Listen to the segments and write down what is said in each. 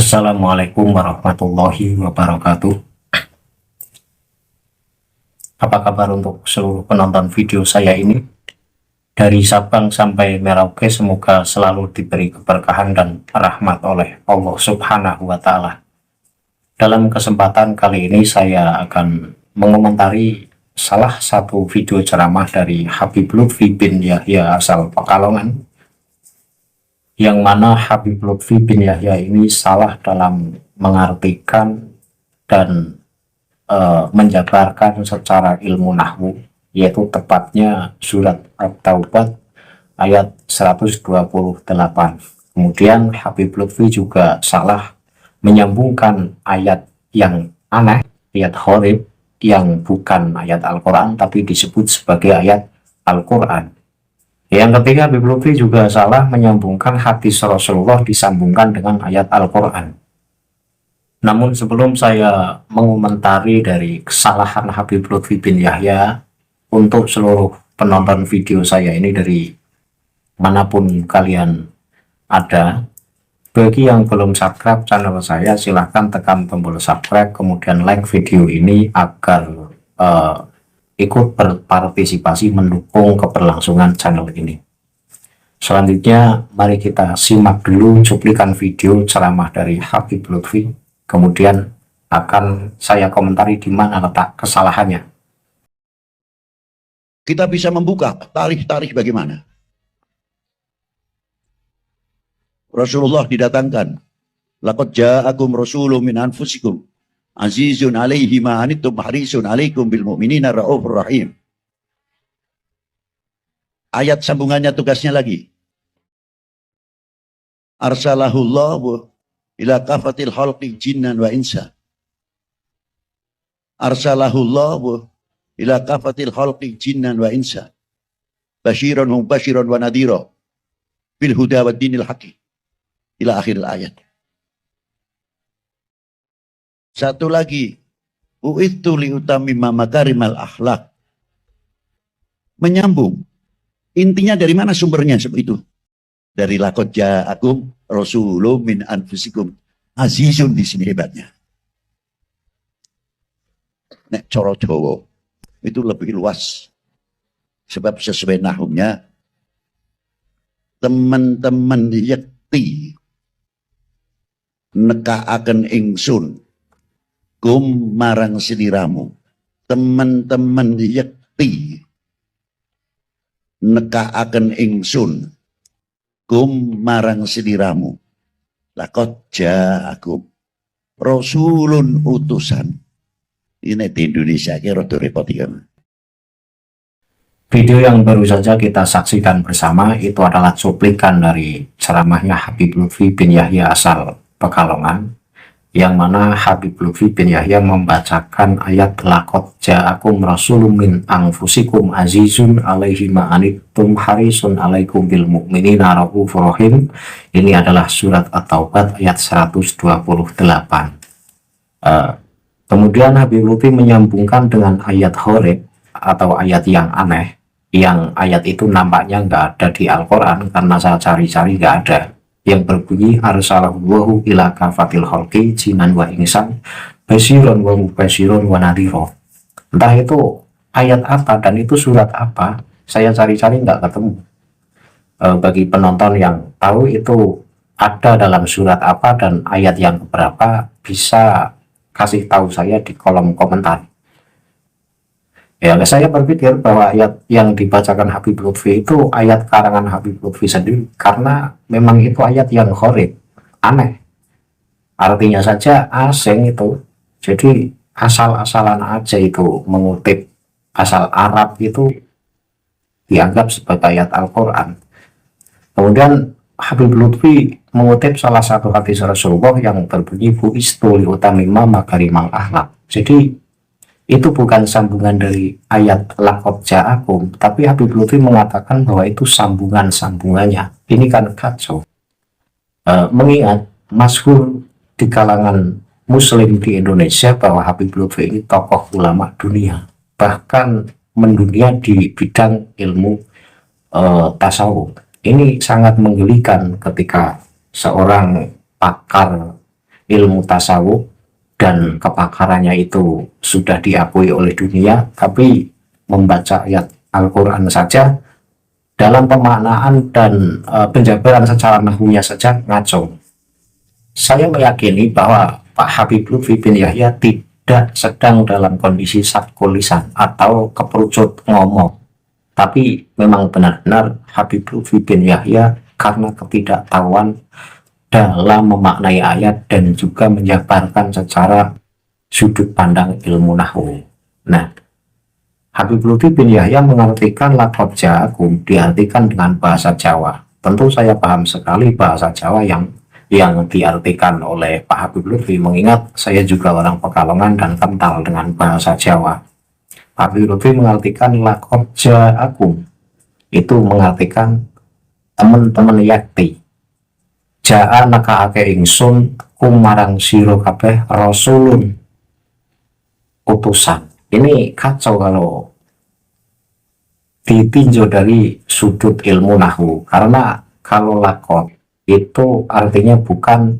Assalamualaikum warahmatullahi wabarakatuh. Apa kabar untuk seluruh penonton video saya ini? Dari Sabang sampai Merauke, semoga selalu diberi keberkahan dan rahmat oleh Allah Subhanahu wa Ta'ala. Dalam kesempatan kali ini, saya akan mengomentari salah satu video ceramah dari Habib Lutfi bin Yahya asal Pekalongan, yang mana Habib Lutfi bin Yahya ini salah dalam mengartikan dan menjabarkan secara ilmu nahwu, yaitu tepatnya surat At-Taubah ayat 128. Kemudian Habib Lutfi juga salah menyambungkan ayat yang aneh, ayat horib, yang bukan ayat Al-Quran tapi disebut sebagai ayat Al-Quran. Yang ketiga, Habib Lutfi juga salah menyambungkan hadis Rasulullah disambungkan dengan ayat Al-Quran. Namun sebelum saya mengomentari dari kesalahan Habib Lutfi bin Yahya, untuk seluruh penonton video saya ini dari manapun kalian ada, bagi yang belum subscribe channel saya, silahkan tekan tombol subscribe, kemudian like video ini agar ikut berpartisipasi mendukung keberlangsungan channel ini. Selanjutnya, mari kita simak dulu cuplikan video ceramah dari Habib Lutfi, kemudian akan saya komentari di mana letak kesalahannya. Kita bisa membuka tarikh-tarikh bagaimana Rasulullah didatangkan. Laqad ja'akum rasulun min anfusikum azizun alaihi ma anittum harisun alaikum bil mu'minina raufur rahim. Ayat sambungannya, tugasnya lagi. Arsalahullahu ila kafatil khalqi jinnan wa insa. Arsalahullahu ila kafatil khalqi jinnan wa insa. Basyiran wa mubasyiran wa nadhira bil huda wa dinil haqqi. Ila akhir ayat. Satu lagi, u'idtu liutamimma makarimal akhlak. Menyambung. Intinya dari mana sumbernya seperti itu? Dari laqad ja'akum rasulun min anfusikum azizun, di sini hebatnya. Nek coro Jawa itu lebih luas. Sebab sesuai nahumnya, teman-teman yakti nekaaken ingsun kum marang sliramu. Teman-teman yakti nekaaken ingsun kum marang sliramu. Laqad ja'akum rasulun, utusan. Ini di Indonesia kira rada repot ya. Video yang baru saja kita saksikan bersama itu adalah cuplikan dari ceramahnya Habib Lutfi bin Yahya asal Pekalongan, yang mana Habib Lutfi bin Yahya membacakan ayat laqad ja'akum rasulun min anfusikum azizun alaihi ma anittum harisun alaikum bil mu'minina raufur rahim. Ini adalah surat At-Taubah ayat 128. Kemudian Habib Lutfi menyambungkan dengan ayat horib atau ayat yang aneh, yang ayat itu nampaknya nggak ada di Al-Quran karena saya cari-cari nggak ada, yang berbunyi arsalahullahu ila kafatil khalqi jinan wa insan basyiran wa mubasyiran wa nadhira. Entah itu ayat apa dan itu surat apa, saya cari-cari nggak ketemu. Bagi penonton yang tahu itu ada dalam surat apa dan ayat yang berapa, bisa kasih tahu saya di kolom komentar. Ya, saya berpikir bahwa ayat yang dibacakan Habib Lutfi itu ayat karangan Habib Lutfi sendiri, karena memang itu ayat yang horib, aneh. Artinya saja asing itu. Jadi asal-asalan aja itu, mengutip asal Arab itu dianggap sebagai ayat Al-Quran. Kemudian Habib Lutfi mengutip salah satu hadis Rasulullah yang berbunyi bu'istu liutamimma makarimal akhlak. Jadi itu bukan sambungan dari ayat laqad ja'akum, tapi Habib Lutfi mengatakan bahwa itu sambungan-sambungannya. Ini kan kacau. Mengingat masyhur di kalangan muslim di Indonesia bahwa Habib Lutfi ini tokoh ulama dunia, bahkan mendunia di bidang ilmu tasawuf. Ini sangat menggelikan ketika seorang pakar ilmu tasawuf dan kepakarannya itu sudah diakui oleh dunia, tapi membaca ayat Al-Quran saja dalam pemaknaan dan penjabaran secara nahwunya saja ngaco. Saya meyakini bahwa Pak Habib Lutfi bin Yahya tidak sedang dalam kondisi sakul lisan atau keperucut ngomong, tapi memang benar-benar Habib Lutfi bin Yahya karena ketidaktahuan dalam memaknai ayat dan juga menjabarkan secara sudut pandang ilmu nahwu. Nah, Habib Lutfi bin Yahya mengartikan laqad ja'akum diartikan dengan bahasa Jawa. Tentu saya paham sekali bahasa Jawa yang diartikan oleh Pak Habib Lutfi, mengingat saya juga orang Pekalongan dan kental dengan bahasa Jawa. Pak Habib Lutfi mengartikan laqad ja'akum itu mengartikan teman-teman yakti. Ja'a nakaake ingsun kumarang sira kabeh rasulun utusan. Ini kacau kalau ditinjau dari sudut ilmu nahwu, karena kalau lakot itu artinya bukan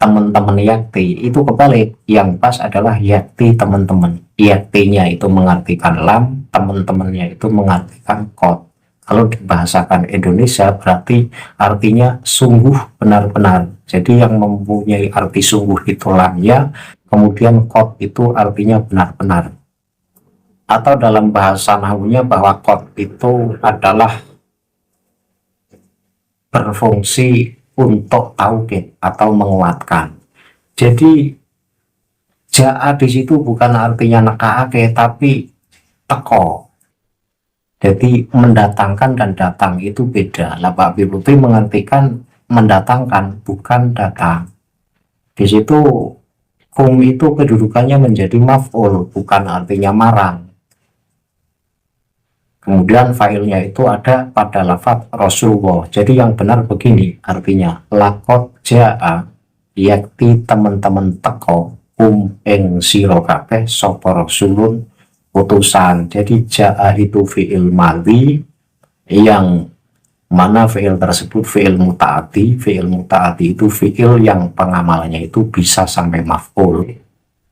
teman-teman yakti, itu kebalik. Yang pas adalah yakti teman-teman. Yaktinya itu mengartikan lam, teman-temannya itu mengartikan kot. Kalau dibahasakan Indonesia berarti artinya sungguh benar-benar. Jadi yang mempunyai arti sungguh itu lamnya, kemudian kot itu artinya benar-benar. Atau dalam bahasa nahwunya bahwa kot itu adalah berfungsi untuk taukid atau menguatkan. Jadi ja'a di situ bukan artinya nekaake tapi teko. Jadi mendatangkan dan datang itu beda. Lah Pak Habib Lutfi mengartikan mendatangkan bukan datang. Di situ kum itu kedudukannya menjadi maf'ul, bukan artinya marang. Kemudian failnya itu ada pada lafadz Rasulullah. Jadi yang benar begini artinya laqad ja'a yakti teman-teman teko ing sira kabeh sapa rasulun utusan. Jadi ja'a itu fi'il madhi yang mana fi'il tersebut fi'il muta'ati. Fi'il muta'ati itu fi'il yang pengamalannya itu bisa sampai maf'ul.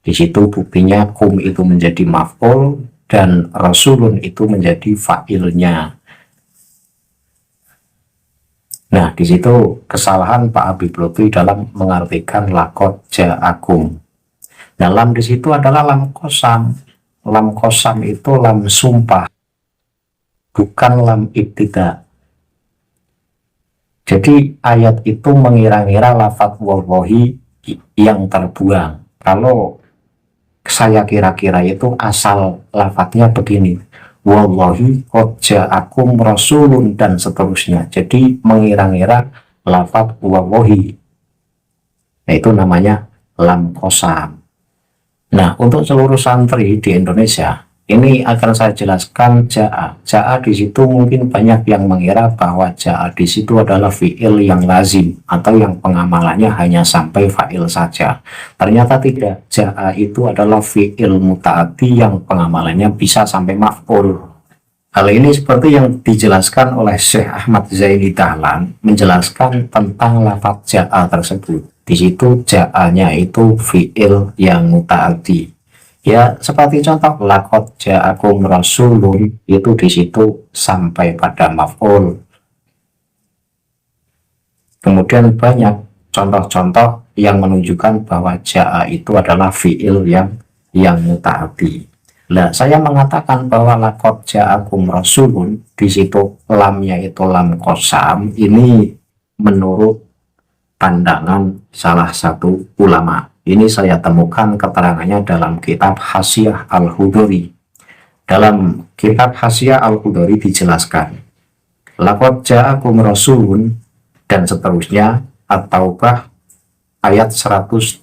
Di situ buktinya kum itu menjadi maf'ul dan rasulun itu menjadi fa'ilnya. Nah, di situ kesalahan Pak Habib Lutfi dalam mengartikan laqad ja'akum. Nah, lam di situ adalah lam qasam. Lam qasam itu lam sumpah, bukan lam ibtida. Jadi ayat itu mengira-ngira lafadz wallahi yang terbuang. Kalau saya kira-kira itu asal lafadznya begini, wallahi qad ja'akum rasulun dan seterusnya. Jadi mengira-ngira lafadz wallahi. Nah, itu namanya lam qasam. Nah, untuk seluruh santri di Indonesia ini akan saya jelaskan ja'a. Ja'a di situ mungkin banyak yang mengira bahwa ja'a di situ adalah fi'il yang lazim atau yang pengamalannya hanya sampai fa'il saja. Ternyata tidak. Ja'a itu adalah fi'il muta'ati yang pengamalannya bisa sampai maf'ul. Hal ini seperti yang dijelaskan oleh Syekh Ahmad Zaini Dahlan menjelaskan tentang lafadz ja'a tersebut. Di situ ja'anya itu fi'il yang muta'ati. Ya, seperti contoh laqad ja'akum rasulun itu di situ sampai pada maf'ul. Kemudian banyak contoh-contoh yang menunjukkan bahwa ja'a itu adalah fi'il yang muta'ati. Nah, saya mengatakan bahwa laqad ja'akum rasulun di situ lamnya itu lam qasam. Ini menurut pandangan salah satu ulama. Ini saya temukan keterangannya dalam kitab Hasyiah Al-Hudhuri. Dalam kitab Hasyiah Al-Hudhuri dijelaskan, laqad ja'akum rasulun dan seterusnya, At-Taubah ayat 128.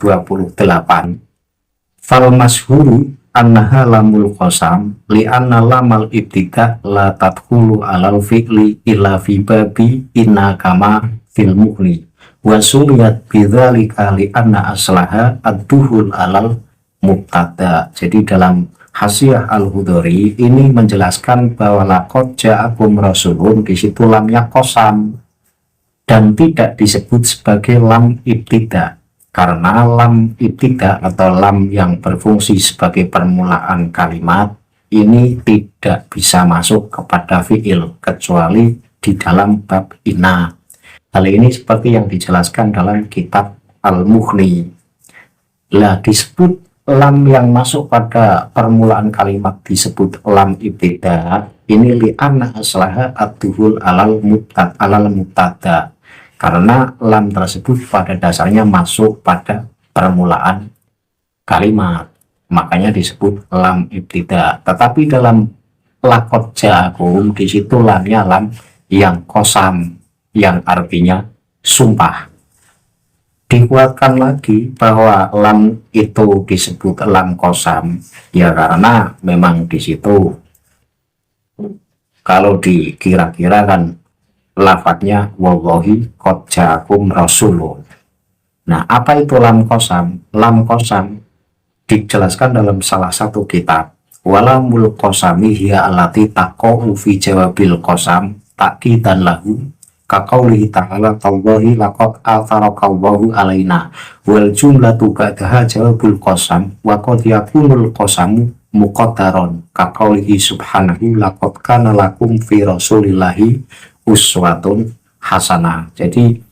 Fal mashhuru annaha lamul qasam li'anna lamal ibtida la tadkhulu alal fi'li illa fi babi inna kama fil mughni. Wa sumiyat bidzalika li anna aslaha ad-duhul alal mubtada. Jadi dalam Hasyiah Al-Hudhuri ini menjelaskan bahwa laqad ja'akum rasulun di situ lamnya qasam dan tidak disebut sebagai lam ibtida. Karena lam ibtida atau lam yang berfungsi sebagai permulaan kalimat ini tidak bisa masuk kepada fi'il kecuali di dalam bab inna. Hal ini seperti yang dijelaskan dalam kitab Al-Mughni. Lah disebut lam yang masuk pada permulaan kalimat disebut lam ibtida ini li'anna aslaha ad-duhul alal mubtada. Karena lam tersebut pada dasarnya masuk pada permulaan kalimat, makanya disebut lam ibtida. Tetapi dalam laqad ja'akum di situ lamnya lam yang qasam, yang artinya sumpah. Dikuatkan lagi bahwa lam itu disebut lam qasam ya karena memang di situ kalau dikira-kira kan lafadznya wallahi qad ja'akum rasulun. Nah, apa itu lam qasam? Lam qasam dijelaskan dalam salah satu kitab. Walamul qasami hiya allati taqau fi jawabil qasam taqidan lahu ka qaulihi ta'ala tallahi laqad atharaqallahu alaina wal jumlatu ba'daha jawabul qasam wa qad yakunul qasamu muqaddaron ka qaulihi subhanahu laqad kana lakum fi rasulillahi uswatun hasanah. Jadi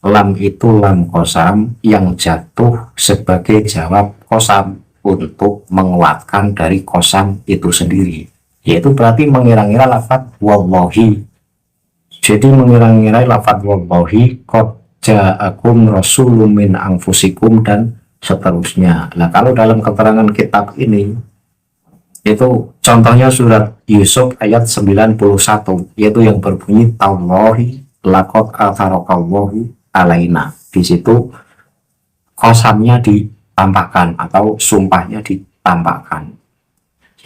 lam itu lam qasam yang jatuh sebagai jawab qasam untuk menguatkan dari qasam itu sendiri, yaitu berarti mengira-ngira lafaz wallahi. Jadi mengira-ngira lafaz wallahi qad ja'akum rasulun min anfusikum dan seterusnya. Nah, kalau dalam keterangan kitab ini itu contohnya surat Yusuf ayat 91 yaitu yang berbunyi tallahi laqad atharaqallahu alaina. Di situ qasamnya ditambahkan atau sumpahnya ditambahkan.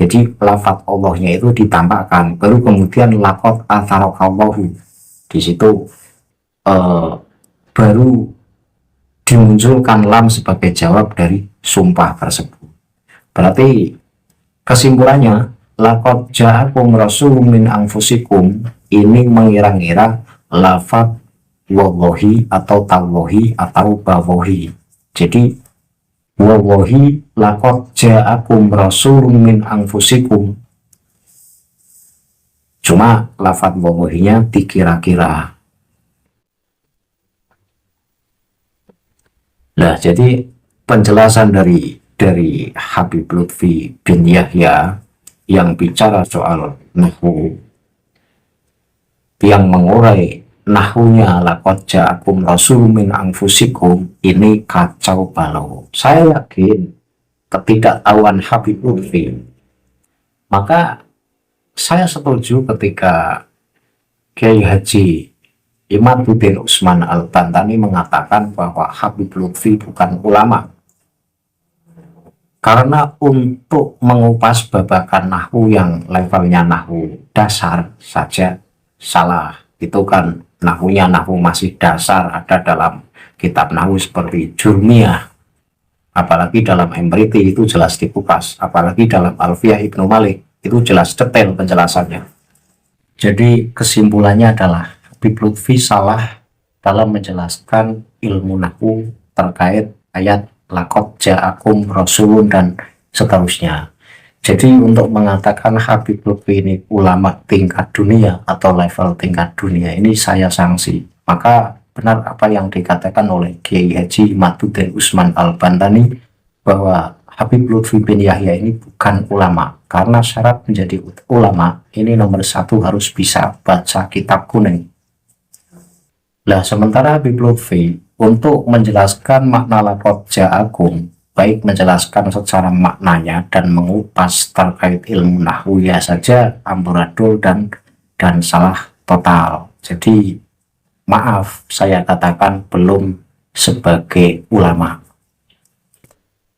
Jadi lafaz Allahnya itu ditambahkan baru kemudian laqad atharaqallahu. Di situ baru dimunculkan lam sebagai jawab dari sumpah tersebut. Berarti kesimpulannya, laqad ja'akum rasulun min anfusikum ini mengira-ngira lafaz wallahi atau tallahi atau bawahi. Jadi wallahi laqad ja'akum rasulun min anfusikum. Cuma lafaz wallahinya dikira-kira. Nah, jadi penjelasan dari Habib Lutfi bin Yahya yang bicara soal nahwu, yang mengurai nahwunya laqad ja'akum rasulun min anfusikum ini kacau balau. Saya yakin ketidaktahuan Habib Lutfi. Maka saya setuju ketika Kiai Haji Imaduddin Usman Al-Bantani mengatakan bahwa Habib Lutfi bukan ulama. Karena untuk mengupas babakan nahwu yang levelnya nahwu dasar saja salah. Itu kan nahwunya nahwu masih dasar, ada dalam kitab nahwu seperti Jurmiyah. Apalagi dalam Emriti itu jelas dikupas. Apalagi dalam Alfiyah Ibnu Malik itu jelas detail penjelasannya. Jadi kesimpulannya adalah Habib Lutfi salah dalam menjelaskan ilmu nahwu terkait ayat laqad ja'akum rasulun dan seterusnya. Jadi untuk mengatakan Habib Lutfi ini ulama tingkat dunia atau level tingkat dunia ini saya sanksi. Maka benar apa yang dikatakan oleh Kiai Haji Imaduddin Usman Al-Bantani bahwa Habib Lutfi bin Yahya ini bukan ulama. Karena syarat menjadi ulama ini nomor satu harus bisa baca kitab kuning. Lah sementara Habib Lutfi untuk menjelaskan makna laqad ja'akum, baik menjelaskan secara maknanya dan mengupas terkait ilmu nahwu ya saja amburadul dan salah total. Jadi maaf saya katakan belum sebagai ulama.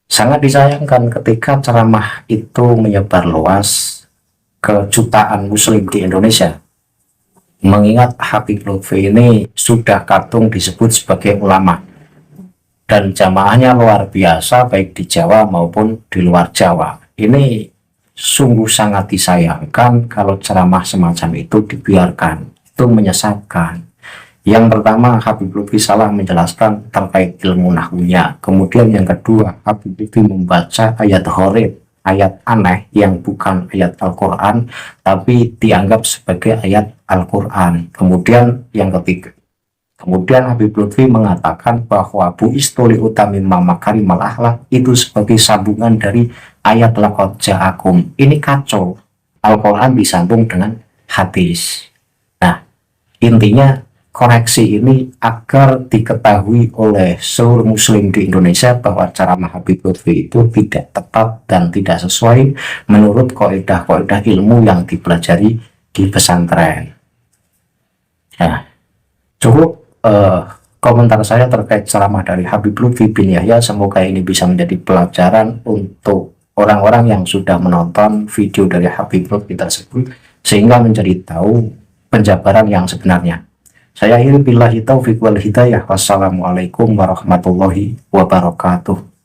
Sangat disayangkan ketika ceramah itu menyebar luas ke jutaan muslim di Indonesia. Mengingat Habib Lutfi ini sudah kadung disebut sebagai ulama dan jamaahnya luar biasa baik di Jawa maupun di luar Jawa. Ini sungguh sangat disayangkan kalau ceramah semacam itu dibiarkan. Itu menyesatkan. Yang pertama, Habib Lutfi salah menjelaskan terkait ilmu nahwunya. Kemudian yang kedua, Habib Lutfi membaca ayat gharib, ayat aneh yang bukan ayat Al-Quran, tapi dianggap sebagai ayat Al-Quran. Kemudian yang ketiga, kemudian Habib Lutfi mengatakan bahwa Bu Istuli Utami Mama Karimal Akhlak itu sebagai sambungan dari ayat Laqad Ja'akum. Ini kacau. Al-Quran disambung dengan hadis. Nah, intinya koreksi ini agar diketahui oleh seluruh muslim di Indonesia bahwa cara Habib Lutfi itu tidak tepat dan tidak sesuai menurut kaidah-kaidah ilmu yang dipelajari di pesantren. Nah, cukup komentar saya terkait ceramah dari Habib Lutfi bin Yahya. Semoga ini bisa menjadi pelajaran untuk orang-orang yang sudah menonton video dari Habib Lutfi tersebut, sehingga menjadi tahu penjabaran yang sebenarnya. Saya akhiri billahi taufiq wal hidayah. Wassalamualaikum warahmatullahi wabarakatuh.